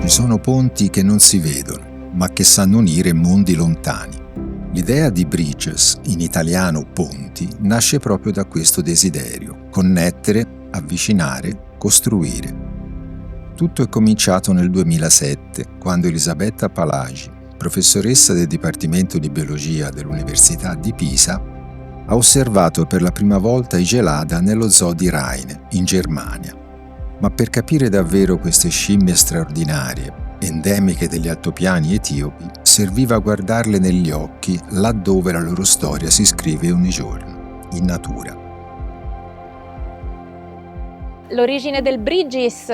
Ci sono ponti che non si vedono, ma che sanno unire mondi lontani. L'idea di bridges, in italiano ponti, nasce proprio da questo desiderio: connettere, avvicinare, costruire. Tutto è cominciato nel 2007, quando Elisabetta Palagi, professoressa del Dipartimento di Biologia dell'Università di Pisa, ha osservato per la prima volta i gelada nello zoo di Rheine, in Germania. Ma per capire davvero queste scimmie straordinarie, endemiche degli altopiani etiopi, serviva guardarle negli occhi laddove la loro storia si scrive ogni giorno, in natura. L'origine del Bridges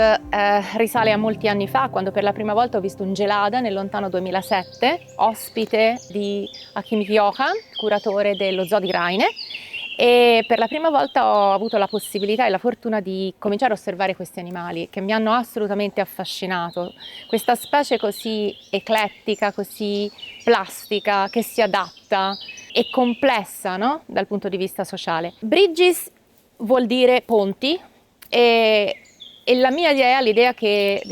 risale a molti anni fa, quando per la prima volta ho visto un gelada nel lontano 2007, ospite di Achim Johan, curatore dello zoo di Rheine, e per la prima volta ho avuto la possibilità e la fortuna di cominciare a osservare questi animali che mi hanno assolutamente affascinato. Questa specie così eclettica, così plastica, che si adatta e complessa, no? Dal punto di vista sociale. Bridges vuol dire ponti. E la mia idea, l'idea che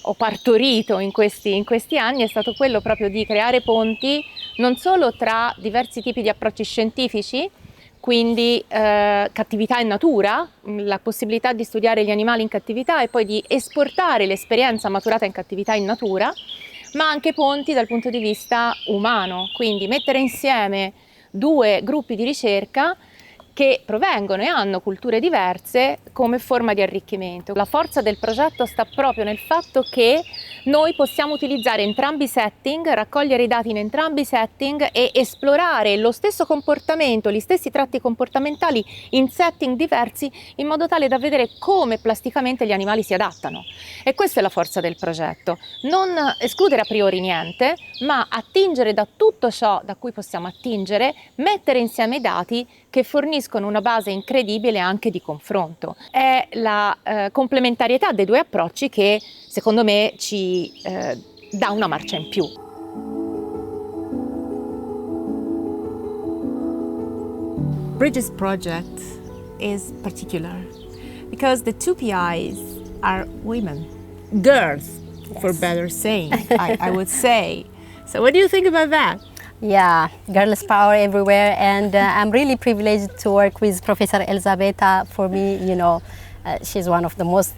ho partorito in questi anni è stato quello proprio di creare ponti non solo tra diversi tipi di approcci scientifici, quindi cattività in natura, la possibilità di studiare gli animali in cattività e poi di esportare l'esperienza maturata in cattività in natura, ma anche ponti dal punto di vista umano, quindi mettere insieme due gruppi di ricerca che provengono e hanno culture diverse come forma di arricchimento. La forza del progetto sta proprio nel fatto che noi possiamo utilizzare entrambi i setting, raccogliere i dati in entrambi i setting e esplorare lo stesso comportamento, gli stessi tratti comportamentali in setting diversi, in modo tale da vedere come plasticamente gli animali si adattano. E questa è la forza del progetto: non escludere a priori niente, ma attingere da tutto ciò da cui possiamo attingere, mettere insieme i dati che forniscono una base incredibile anche di confronto. È la complementarietà dei due approcci che secondo me ci dà una marcia in più. Bridges project is particular because the two PIs are women, girls, yes, for better saying, I would say. So what do you think about that? Yeah, girls power everywhere, and I'm really privileged to work with Professor Elisabetta. For me, she's one of the most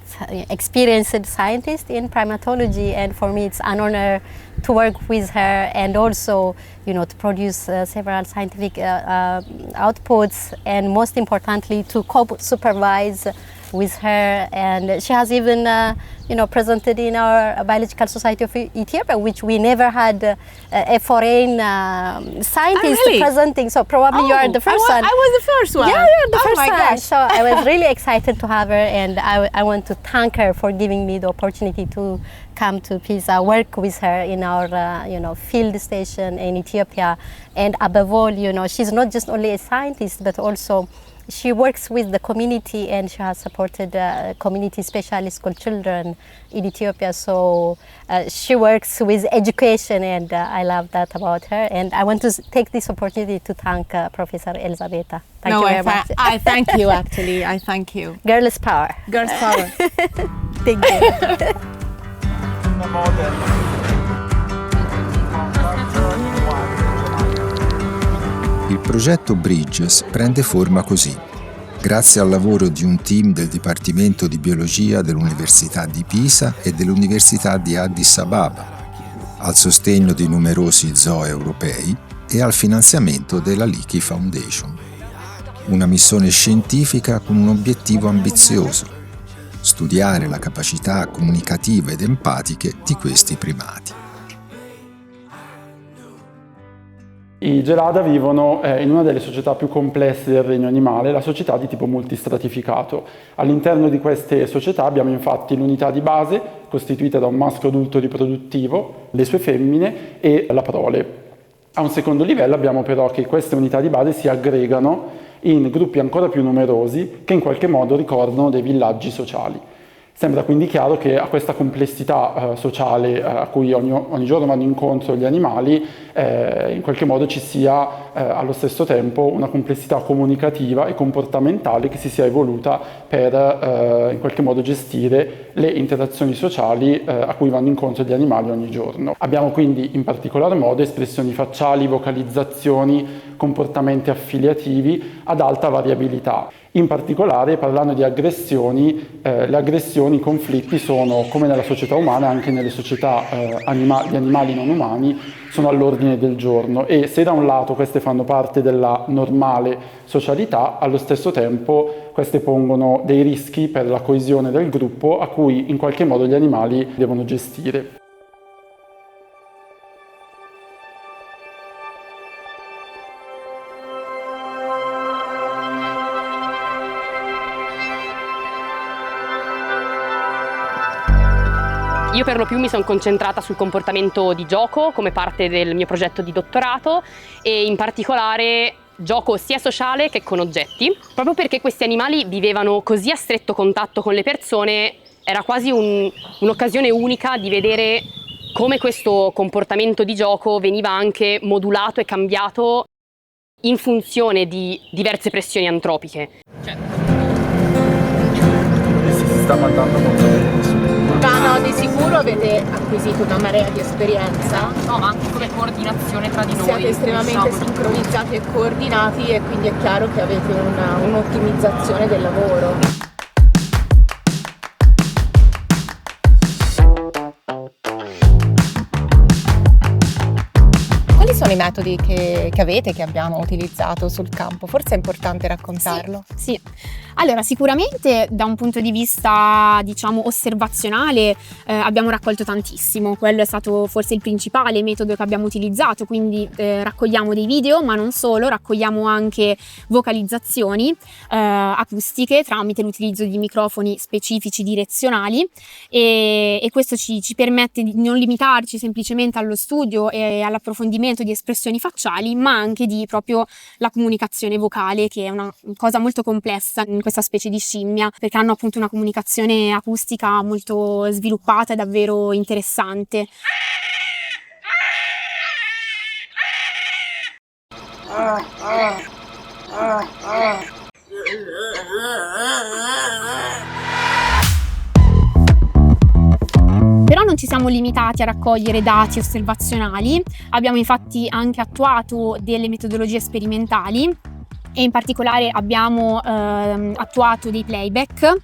experienced scientists in primatology, and for me it's an honor to work with her and also, to produce several scientific outputs, and most importantly to co-supervise with her. And she has even presented in our Biological Society of Ethiopia, which we never had a foreign scientist presenting. So probably you are the first one. I was the first one. Yeah, you're the first one. Gosh. So I was really excited to have her, and I want to thank her for giving me the opportunity to come to Pisa, work with her in our field station in Ethiopia. And above all, she's not just only a scientist, but also she works with the community, and she has supported community specialist school children in Ethiopia. So she works with education, and I love that about her. And I want to take this opportunity to thank Professor Elisabetta. Thank you very much. I thank you, actually. I thank you. Girls power. Girls power. Thank you. Il progetto Bridges prende forma così, grazie al lavoro di un team del Dipartimento di Biologia dell'Università di Pisa e dell'Università di Addis Ababa, al sostegno di numerosi zoo europei e al finanziamento della Leakey Foundation. Una missione scientifica con un obiettivo ambizioso: studiare la capacità comunicative ed empatiche di questi primati. I gelada vivono in una delle società più complesse del regno animale, la società di tipo multistratificato. All'interno di queste società abbiamo infatti l'unità di base, costituita da un maschio adulto riproduttivo, le sue femmine e la prole. A un secondo livello abbiamo però che queste unità di base si aggregano in gruppi ancora più numerosi che in qualche modo ricordano dei villaggi sociali. Sembra quindi chiaro che a questa complessità sociale a cui ogni giorno vanno incontro gli animali in qualche modo ci sia allo stesso tempo una complessità comunicativa e comportamentale che si sia evoluta per in qualche modo gestire le interazioni sociali a cui vanno incontro gli animali ogni giorno. Abbiamo quindi in particolar modo espressioni facciali, vocalizzazioni, comportamenti affiliativi ad alta variabilità. In particolare, parlando di aggressioni, le aggressioni, i conflitti sono, come nella società umana, anche nelle società di animali non umani, sono all'ordine del giorno, e se da un lato queste fanno parte della normale socialità, allo stesso tempo queste pongono dei rischi per la coesione del gruppo a cui in qualche modo gli animali devono gestire. Io per lo più mi sono concentrata sul comportamento di gioco come parte del mio progetto di dottorato, e in particolare gioco sia sociale che con oggetti, proprio perché questi animali vivevano così a stretto contatto con le persone. Era quasi un'occasione unica di vedere come questo comportamento di gioco veniva anche modulato e cambiato in funzione di diverse pressioni antropiche. Si sta mandando molto bene. Ma no, di sicuro avete acquisito una marea di esperienza. No, ma anche come coordinazione tra di noi. Siete estremamente sincronizzati e coordinati, e quindi è chiaro che avete un'ottimizzazione del lavoro. Quali sono i metodi che avete, che abbiamo utilizzato sul campo? Forse è importante raccontarlo. Sì. Allora, sicuramente da un punto di vista, diciamo, osservazionale abbiamo raccolto tantissimo. Quello è stato forse il principale metodo che abbiamo utilizzato, quindi raccogliamo dei video, ma non solo, raccogliamo anche vocalizzazioni acustiche tramite l'utilizzo di microfoni specifici direzionali, e questo ci permette di non limitarci semplicemente allo studio e all'approfondimento di espressioni facciali, ma anche di proprio la comunicazione vocale, che è una cosa molto complessa in questa specie di scimmia, perché hanno appunto una comunicazione acustica molto sviluppata e davvero interessante. Però non ci siamo limitati a raccogliere dati osservazionali, abbiamo infatti anche attuato delle metodologie sperimentali, e in particolare abbiamo attuato dei playback,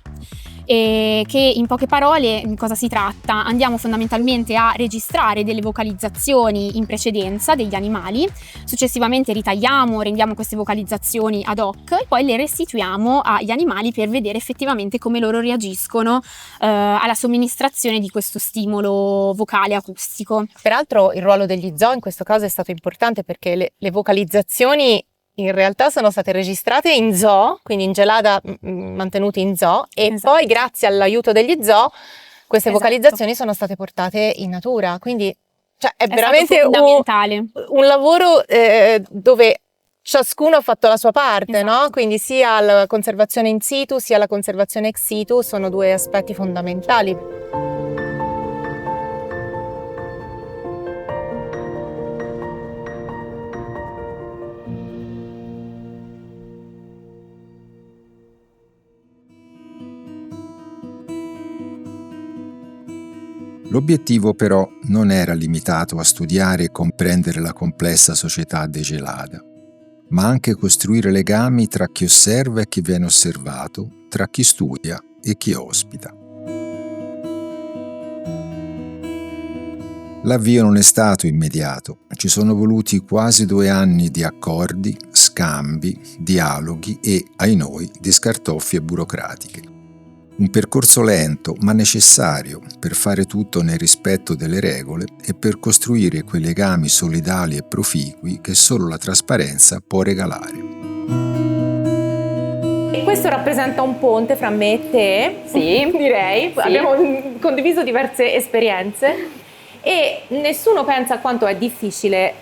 che in poche parole di cosa si tratta? Andiamo fondamentalmente a registrare delle vocalizzazioni in precedenza degli animali, successivamente ritagliamo, rendiamo queste vocalizzazioni ad hoc e poi le restituiamo agli animali per vedere effettivamente come loro reagiscono alla somministrazione di questo stimolo vocale acustico. Peraltro il ruolo degli zoo in questo caso è stato importante, perché le vocalizzazioni in realtà sono state registrate in zoo, quindi in gelada, mantenuti in zoo, e Esatto. poi grazie all'aiuto degli zoo queste Esatto. vocalizzazioni sono state portate in natura, quindi è È veramente stato fondamentale. un lavoro dove ciascuno ha fatto la sua parte, Esatto. no? Quindi sia la conservazione in situ sia la conservazione ex situ sono due aspetti fondamentali. L'obiettivo però non era limitato a studiare e comprendere la complessa società dei gelada, ma anche costruire legami tra chi osserva e chi viene osservato, tra chi studia e chi ospita. L'avvio non è stato immediato, ci sono voluti quasi 2 anni di accordi, scambi, dialoghi e, ai noi, di scartoffie burocratiche. Un percorso lento ma necessario per fare tutto nel rispetto delle regole e per costruire quei legami solidali e proficui che solo la trasparenza può regalare. E questo rappresenta un ponte fra me e te, Sì. direi. Sì. Abbiamo condiviso diverse esperienze e nessuno pensa a quanto è difficile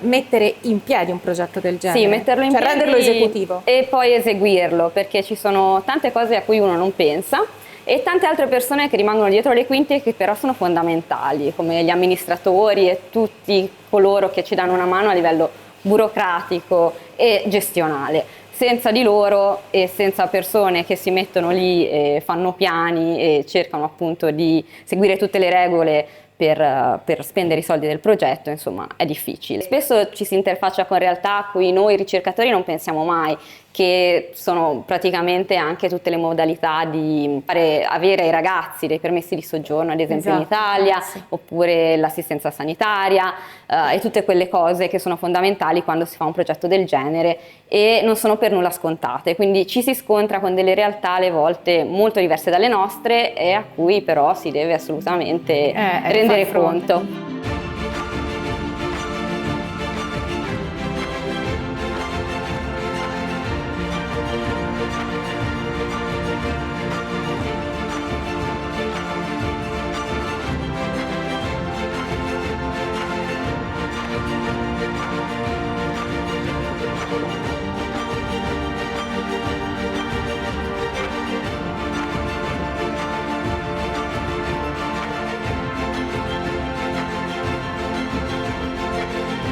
mettere in piedi un progetto del genere. Sì, metterlo in cioè piedi renderlo esecutivo. e poi eseguirlo, perché ci sono tante cose a cui uno non pensa e tante altre persone che rimangono dietro le quinte e che però sono fondamentali, come gli amministratori e tutti coloro che ci danno una mano a livello burocratico e gestionale. Senza di loro e senza persone che si mettono lì e fanno piani e cercano appunto di seguire tutte le regole per spendere i soldi del progetto, insomma, è difficile. Spesso ci si interfaccia con realtà a cui noi ricercatori non pensiamo mai, che sono praticamente anche tutte le modalità di avere ai ragazzi dei permessi di soggiorno, ad esempio in Italia, oppure l'assistenza sanitaria e tutte quelle cose che sono fondamentali quando si fa un progetto del genere e non sono per nulla scontate. Quindi ci si scontra con delle realtà alle volte molto diverse dalle nostre e a cui però si deve assolutamente rendere conto.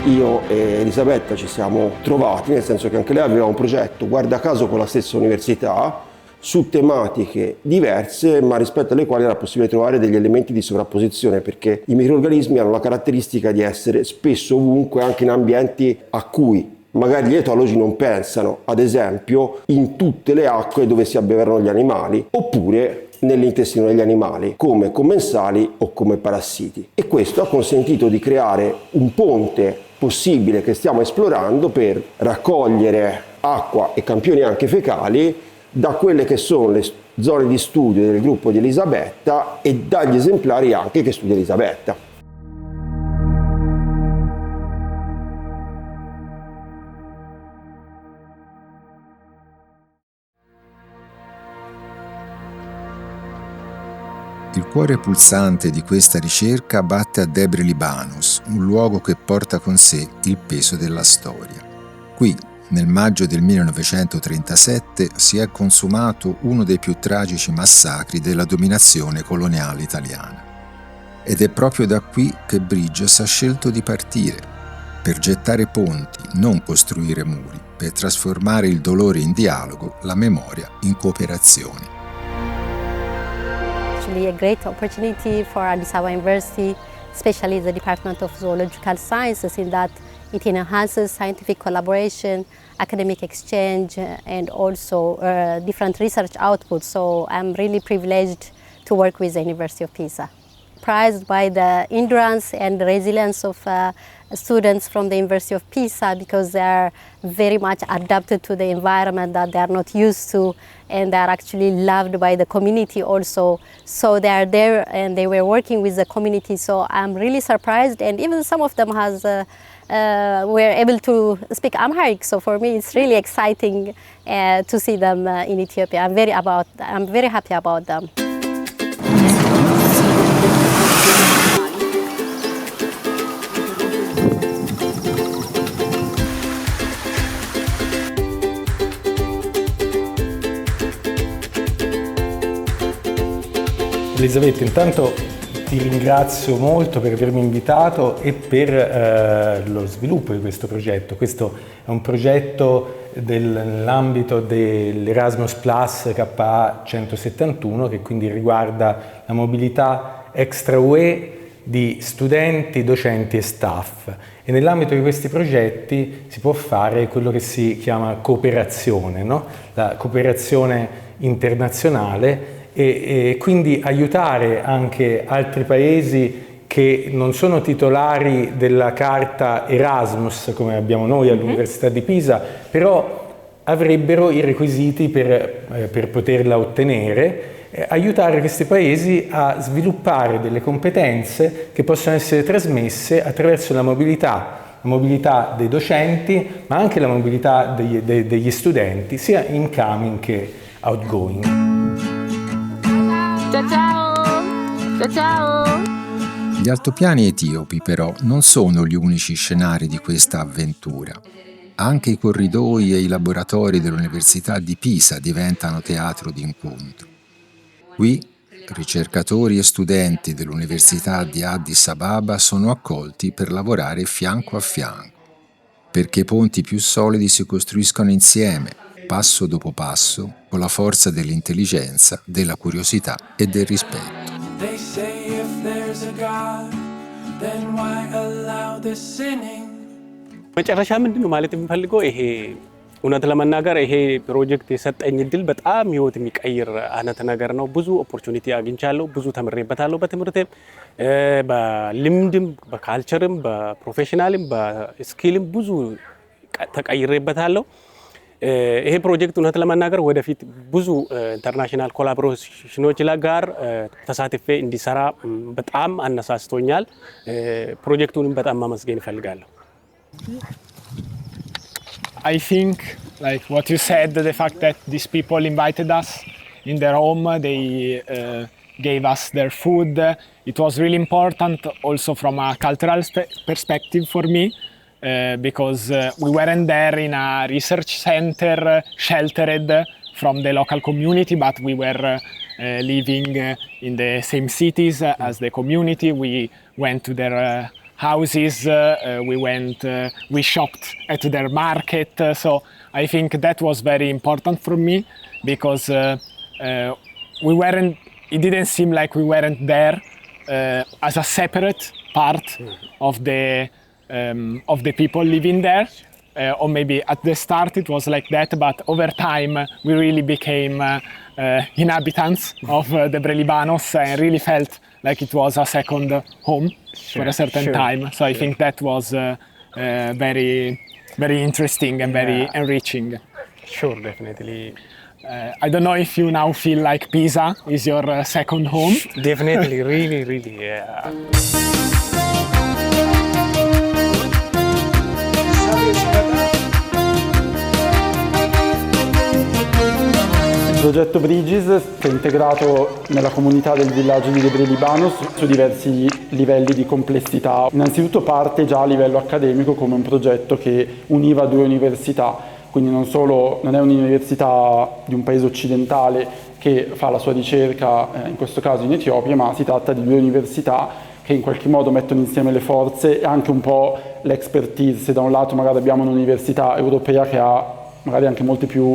Io e Elisabetta ci siamo trovati, nel senso che anche lei aveva un progetto, guarda caso con la stessa università, su tematiche diverse, ma rispetto alle quali era possibile trovare degli elementi di sovrapposizione, perché i microrganismi hanno la caratteristica di essere spesso ovunque, anche in ambienti a cui magari gli etologi non pensano, ad esempio in tutte le acque dove si abbeverano gli animali, oppure nell'intestino degli animali, come commensali o come parassiti. E questo ha consentito di creare un ponte possibile che stiamo esplorando per raccogliere acqua e campioni anche fecali da quelle che sono le zone di studio del gruppo di Elisabetta e dagli esemplari anche che studia Elisabetta. Il cuore pulsante di questa ricerca batte a Debre Libanos, un luogo che porta con sé il peso della storia. Qui, nel maggio del 1937, si è consumato uno dei più tragici massacri della dominazione coloniale italiana. Ed è proprio da qui che Bridges ha scelto di partire, per gettare ponti, non costruire muri, per trasformare il dolore in dialogo, la memoria in cooperazione. A great opportunity for Addis Ababa University, especially the Department of Zoological Sciences, in that it enhances scientific collaboration, academic exchange, and also different research outputs. So I'm really privileged to work with the University of Pisa. Surprised by the endurance and resilience of students from the University of Pisa, because they are very much adapted to the environment that they are not used to, and they are actually loved by the community also. So they are there and they were working with the community. So I'm really surprised, and even some of them were able to speak Amharic. So for me, it's really exciting to see them in Ethiopia. I'm very happy about them. Elisabetta, intanto ti ringrazio molto per avermi invitato e per lo sviluppo di questo progetto. Questo è un progetto nell'ambito dell'Erasmus Plus KA 171 che quindi riguarda la mobilità extra UE di studenti, docenti e staff. E nell'ambito di questi progetti si può fare quello che si chiama cooperazione, no? La cooperazione internazionale e quindi aiutare anche altri paesi che non sono titolari della carta Erasmus come abbiamo noi all'Università di Pisa, però avrebbero i requisiti per poterla ottenere, aiutare questi paesi a sviluppare delle competenze che possono essere trasmesse attraverso la mobilità dei docenti, ma anche la mobilità degli studenti, sia incoming che outgoing. Ciao ciao! Gli altopiani etiopi però non sono gli unici scenari di questa avventura. Anche i corridoi e i laboratori dell'Università di Pisa diventano teatro di incontro. Qui ricercatori e studenti dell'Università di Addis Ababa sono accolti per lavorare fianco a fianco, perché i ponti più solidi si costruiscono insieme, passo dopo passo, con la forza dell'intelligenza, della curiosità e del rispetto. መጨረሻ ምንድነው ማለት የሚፈልገው ይሄ እውነት ለመናገር ይሄ ፕሮጀክት የሰጠኝ እድል በጣም ህይወት የሚቀይር አይነት ነገር ነው። ብዙ ኦፖርቹኒቲ አግኝቻለሁ፣ ብዙ ተምሬበታለሁ። በትምህርቴም በልምድም በካልቸርም በፕሮፌሽናልም በስኪልም ብዙ ተቀይሬበታለሁ። ይሄ ፕሮጀክት እውነት ለመናገር ወደፊት ብዙ ኢንተርናሽናል ኮላቦሬሽኖች ጋር ተሳትፌ እንዲሰራ በጣም አነሳስቶኛል። ፕሮጀክቱንም በጣም ማመስገን እፈልጋለሁ። I think, like what you said, the fact that these people invited us in their home, they gave us their food. It was really important also from a cultural perspective for me, because we weren't there in a research center sheltered from the local community, but we were living in the same cities as the community. We went to their houses, we shopped at their market. So I think that was very important for me, because it didn't seem like we weren't there as a separate part of the people living there. Or maybe at the start it was like that, but over time we really became inhabitants of Debre Libanos and really felt like it was a second home for a certain time. So I think that was very, very interesting and very enriching. Sure, definitely. I don't know if you now feel like Pisa is your second home. Definitely, really, really, yeah. Il progetto Bridges si è integrato nella comunità del villaggio di Debre Libanos su diversi livelli di complessità. Innanzitutto parte già a livello accademico come un progetto che univa due università, quindi non è un'università di un paese occidentale che fa la sua ricerca, in questo caso in Etiopia, ma si tratta di due università che in qualche modo mettono insieme le forze e anche un po' l'expertise. Se da un lato magari abbiamo un'università europea che ha magari anche molti più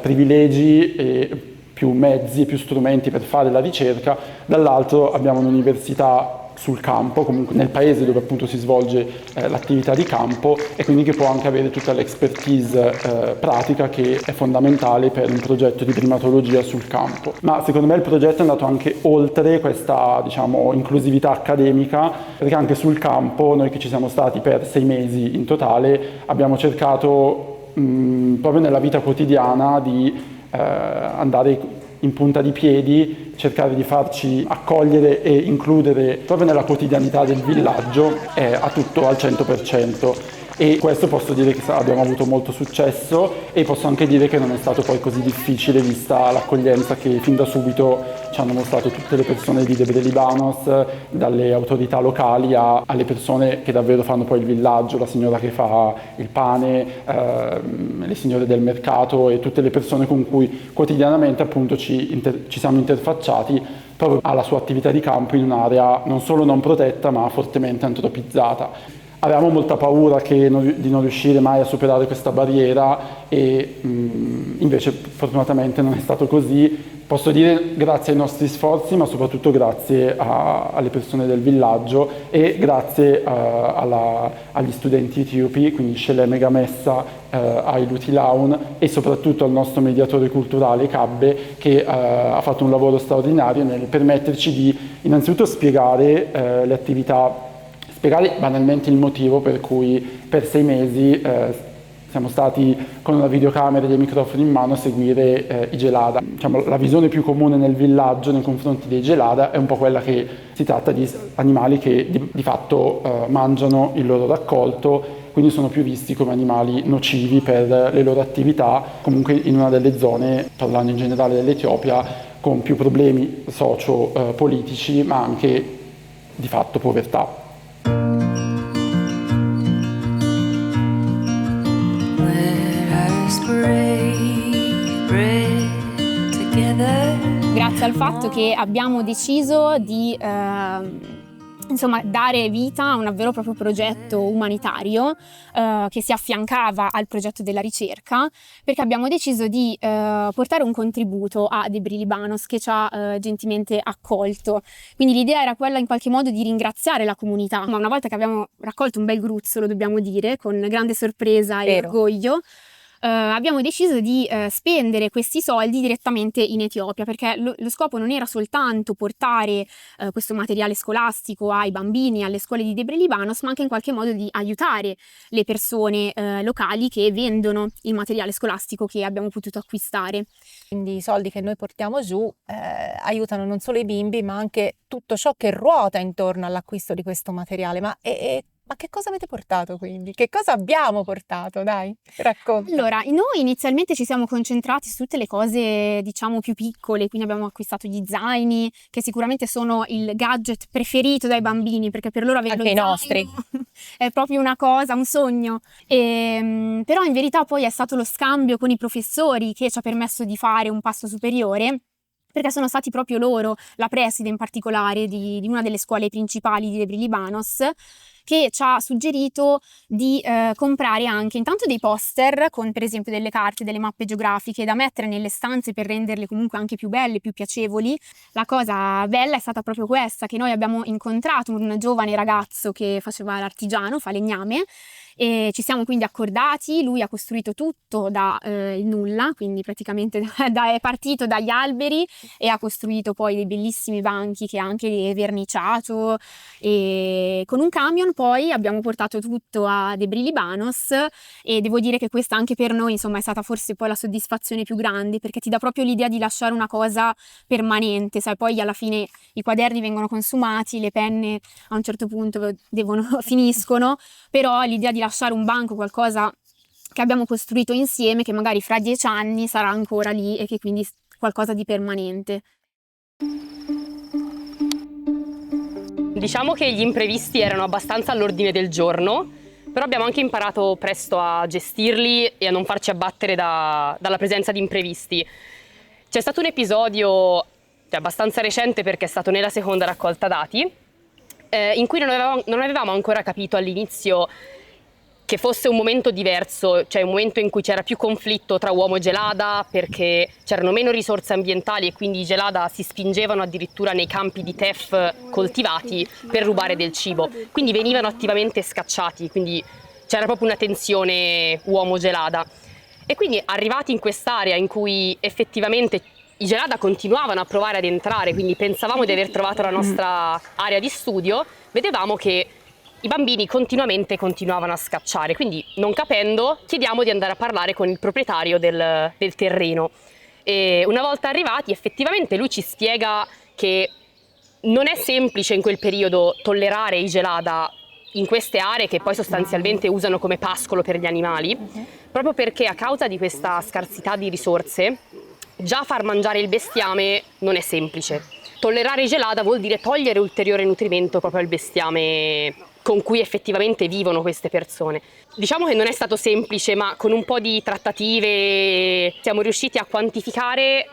privilegi e più mezzi e più strumenti per fare la ricerca, dall'altro abbiamo un'università sul campo, comunque nel paese dove appunto si svolge l'attività di campo, e quindi che può anche avere tutta l'expertise pratica che è fondamentale per un progetto di primatologia sul campo. Ma secondo me il progetto è andato anche oltre questa, diciamo, inclusività accademica, perché anche sul campo, noi che ci siamo stati per 6 mesi in totale, abbiamo cercato proprio nella vita quotidiana di andare in punta di piedi, cercare di farci accogliere e includere proprio nella quotidianità del villaggio a tutto al 100%. E questo posso dire che abbiamo avuto molto successo, e posso anche dire che non è stato poi così difficile vista l'accoglienza che fin da subito ci hanno mostrato tutte le persone di Debre Libanos, dalle autorità locali alle persone che davvero fanno poi il villaggio, la signora che fa il pane, le signore del mercato e tutte le persone con cui quotidianamente appunto ci siamo interfacciati proprio alla sua attività di campo in un'area non solo non protetta ma fortemente antropizzata. Avevamo molta paura di non riuscire mai a superare questa barriera e invece fortunatamente non è stato così. Posso dire grazie ai nostri sforzi, ma soprattutto grazie alle persone del villaggio e grazie agli studenti etiopi, quindi Shelem Gamessa, Ailut Ilaun, e soprattutto al nostro mediatore culturale Kabbe, che ha fatto un lavoro straordinario nel permetterci di innanzitutto spiegare le attività, spiegare banalmente il motivo per cui per 6 mesi siamo stati con una videocamera e dei microfoni in mano a seguire i gelada. Diciamo, la visione più comune nel villaggio nei confronti dei gelada è un po' quella che si tratta di animali che di fatto mangiano il loro raccolto, quindi sono più visti come animali nocivi per le loro attività, comunque in una delle zone, parlando in generale dell'Etiopia, con più problemi socio-politici, ma anche di fatto povertà. Break bread together. grazie al fatto che abbiamo deciso di dare vita a un vero e proprio progetto umanitario che si affiancava al progetto della ricerca, perché abbiamo deciso di portare un contributo a Debris Libanos, che ci ha gentilmente accolto. Quindi l'idea era quella in qualche modo di ringraziare la comunità, ma una volta che abbiamo raccolto un bel gruzzolo, dobbiamo dire, con grande sorpresa e orgoglio, abbiamo deciso di spendere questi soldi direttamente in Etiopia, perché lo scopo non era soltanto portare questo materiale scolastico ai bambini, alle scuole di Debris Libanos, ma anche in qualche modo di aiutare le persone locali che vendono il materiale scolastico che abbiamo potuto acquistare. Quindi i soldi che noi portiamo giù aiutano non solo i bimbi, ma anche tutto ciò che ruota intorno all'acquisto di questo materiale. Ma che cosa avete portato quindi? Che cosa abbiamo portato? Dai, racconta. Allora, noi inizialmente ci siamo concentrati su tutte le cose, diciamo, più piccole, quindi abbiamo acquistato gli zaini, che sicuramente sono il gadget preferito dai bambini, perché per loro avere anche lo i nostri è proprio una cosa, un sogno. Però in verità poi è stato lo scambio con i professori che ci ha permesso di fare un passo superiore, perché sono stati proprio loro, la preside in particolare di una delle scuole principali di Debris Libanos, che ci ha suggerito di comprare anche intanto dei poster con per esempio delle carte, delle mappe geografiche da mettere nelle stanze per renderle comunque anche più belle, più piacevoli. La cosa bella è stata proprio questa, che noi abbiamo incontrato un giovane ragazzo che faceva l'artigiano, fa legname, e ci siamo quindi accordati. Lui ha costruito tutto da il nulla, quindi praticamente è partito dagli alberi e ha costruito poi dei bellissimi banchi che ha anche verniciato, e con un camion poi abbiamo portato tutto a Debris Libanos, e devo dire che questa anche per noi insomma è stata forse poi la soddisfazione più grande, perché ti dà proprio l'idea di lasciare una cosa permanente, sai, poi alla fine i quaderni vengono consumati, le penne a un certo punto finiscono, però l'idea di lasciare un banco, qualcosa che abbiamo costruito insieme, che magari fra 10 anni sarà ancora lì e che quindi è qualcosa di permanente. Diciamo che gli imprevisti erano abbastanza all'ordine del giorno, però abbiamo anche imparato presto a gestirli e a non farci abbattere dalla presenza di imprevisti. C'è stato un episodio abbastanza recente, perché è stato nella seconda raccolta dati, in cui non avevamo ancora capito all'inizio che fosse un momento diverso, cioè un momento in cui c'era più conflitto tra uomo e Gelada, perché c'erano meno risorse ambientali e quindi i Gelada si spingevano addirittura nei campi di tef coltivati per rubare del cibo, quindi venivano attivamente scacciati, quindi c'era proprio una tensione uomo-Gelada. E quindi arrivati in quest'area in cui effettivamente i Gelada continuavano a provare ad entrare, quindi pensavamo di aver trovato la nostra area di studio, vedevamo che i bambini continuavano a scacciare, quindi non capendo chiediamo di andare a parlare con il proprietario del terreno, e una volta arrivati effettivamente lui ci spiega che non è semplice in quel periodo tollerare i Gelada in queste aree che poi sostanzialmente usano come pascolo per gli animali, proprio perché a causa di questa scarsità di risorse già far mangiare il bestiame non è semplice. Tollerare i Gelada vuol dire togliere ulteriore nutrimento proprio al bestiame con cui effettivamente vivono queste persone. Diciamo che non è stato semplice, ma con un po' di trattative siamo riusciti a quantificare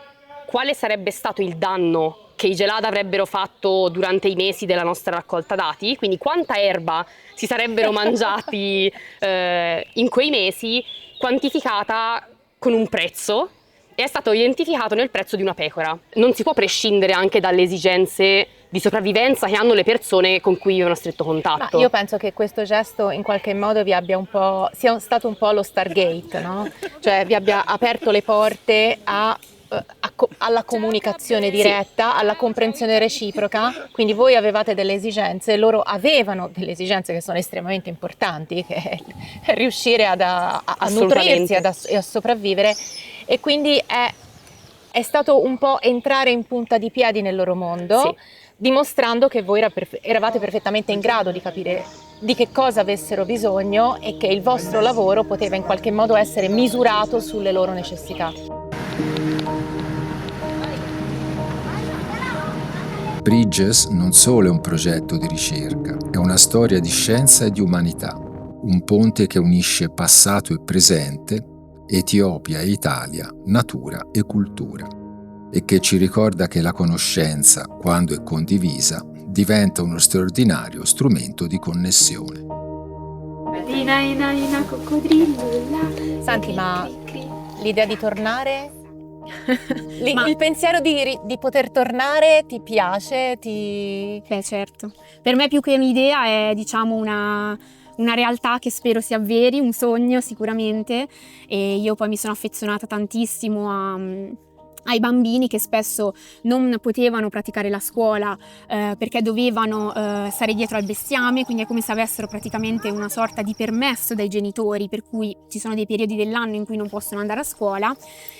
quale sarebbe stato il danno che i Gelada avrebbero fatto durante i mesi della nostra raccolta dati, quindi quanta erba si sarebbero mangiati in quei mesi, quantificata con un prezzo, e è stato identificato nel prezzo di una pecora. Non si può prescindere anche dalle esigenze di sopravvivenza che hanno le persone con cui vivono a stretto contatto. Ma io penso che questo gesto in qualche modo vi abbia sia stato un po' lo Stargate, no? Cioè vi abbia aperto le porte alla comunicazione diretta, sì, alla comprensione reciproca, quindi voi avevate delle esigenze, loro avevano delle esigenze che sono estremamente importanti, che è riuscire a nutrirsi e a sopravvivere, e quindi è stato un po' entrare in punta di piedi nel loro mondo, sì, dimostrando che voi eravate perfettamente in grado di capire di che cosa avessero bisogno e che il vostro lavoro poteva in qualche modo essere misurato sulle loro necessità. Bridges non solo è un progetto di ricerca, è una storia di scienza e di umanità, un ponte che unisce passato e presente, Etiopia e Italia, natura e cultura. e che ci ricorda che la conoscenza, quando è condivisa, diventa uno straordinario strumento di connessione. Senti, ma l'idea di tornare? Il pensiero di poter tornare ti piace? Beh, certo. Per me più che un'idea è, diciamo, una realtà che spero si avveri, un sogno sicuramente, e io poi mi sono affezionata tantissimo ai bambini che spesso non potevano praticare la scuola perché dovevano stare dietro al bestiame, quindi è come se avessero praticamente una sorta di permesso dai genitori, per cui ci sono dei periodi dell'anno in cui non possono andare a scuola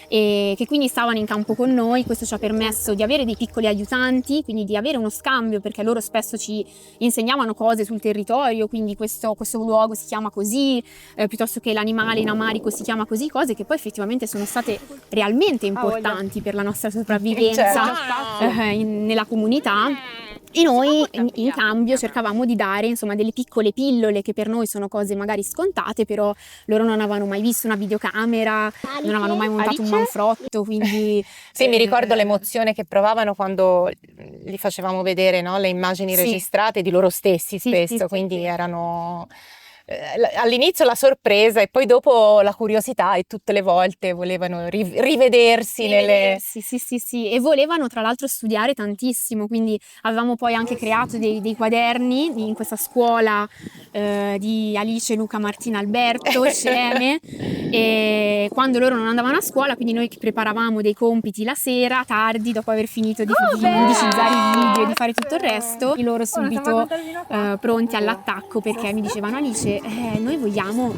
e che quindi stavano in campo con noi. Questo ci ha permesso di avere dei piccoli aiutanti, quindi di avere uno scambio, perché loro spesso ci insegnavano cose sul territorio, quindi questo luogo si chiama così, piuttosto che l'animale in amarico si chiama così, cose che poi effettivamente sono state realmente importanti per la nostra sopravvivenza nella comunità. E noi in cambio cercavamo di dare, insomma, delle piccole pillole che per noi sono cose magari scontate, però loro non avevano mai visto una videocamera, non avevano mai montato un manfrotto, quindi... Sì, mi ricordo l'emozione che provavano quando gli facevamo vedere, no, le immagini registrate di loro stessi spesso, quindi erano... all'inizio la sorpresa e poi dopo la curiosità, e tutte le volte volevano rivedersi nelle... Sì, e volevano tra l'altro studiare tantissimo, quindi avevamo poi anche creato dei quaderni in questa scuola di Alice, Luca, Martina, Alberto, Sceme, e quando loro non andavano a scuola, quindi noi preparavamo dei compiti la sera, tardi, dopo aver finito di indicizzare i video e di fare tutto il resto, e loro subito pronti all'attacco, perché mi dicevano: Alice, noi vogliamo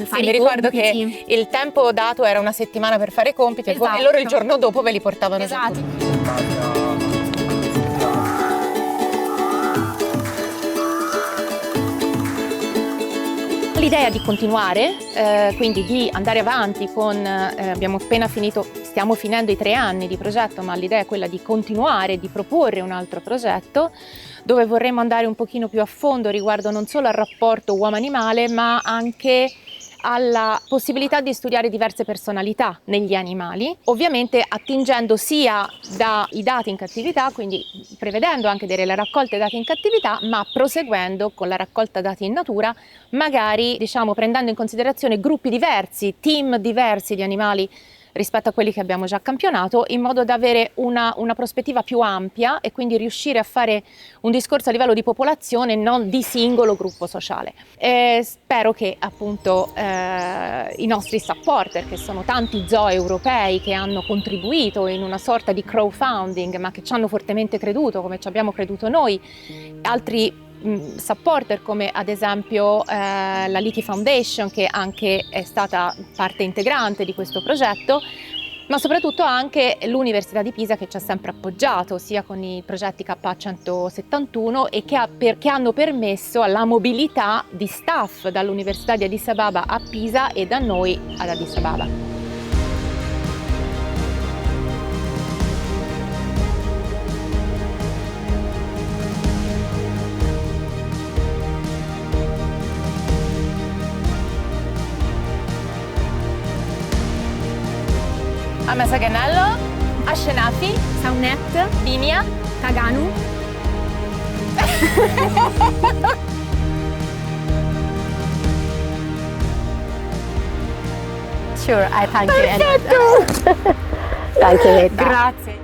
fare mi ricordo che il tempo dato era una settimana per fare i compiti, e loro il giorno dopo ve li portavano giù. L'idea di continuare, quindi di andare avanti abbiamo appena finito, stiamo finendo i 3 anni di progetto, ma l'idea è quella di continuare, di proporre un altro progetto dove vorremmo andare un pochino più a fondo riguardo non solo al rapporto uomo-animale, ma anche alla possibilità di studiare diverse personalità negli animali, ovviamente attingendo sia dai dati in cattività, quindi prevedendo anche delle raccolte dati in cattività, ma proseguendo con la raccolta dati in natura, magari prendendo in considerazione gruppi diversi, team diversi di animali rispetto a quelli che abbiamo già campionato, in modo da avere una prospettiva più ampia e quindi riuscire a fare un discorso a livello di popolazione, non di singolo gruppo sociale. Spero che appunto i nostri supporter, che sono tanti zoo europei che hanno contribuito in una sorta di crowdfunding, ma che ci hanno fortemente creduto come ci abbiamo creduto noi, altri supporter come ad esempio la Liti Foundation, che anche è stata parte integrante di questo progetto, ma soprattutto anche l'Università di Pisa, che ci ha sempre appoggiato sia con i progetti KA171 e che hanno permesso la mobilità di staff dall'Università di Addis Ababa a Pisa e da noi ad Addis Ababa. Amasaganello, Ashenafi, Saunet, Bimia, Kaganu. Sure, I thank you. Thank you. Grazie.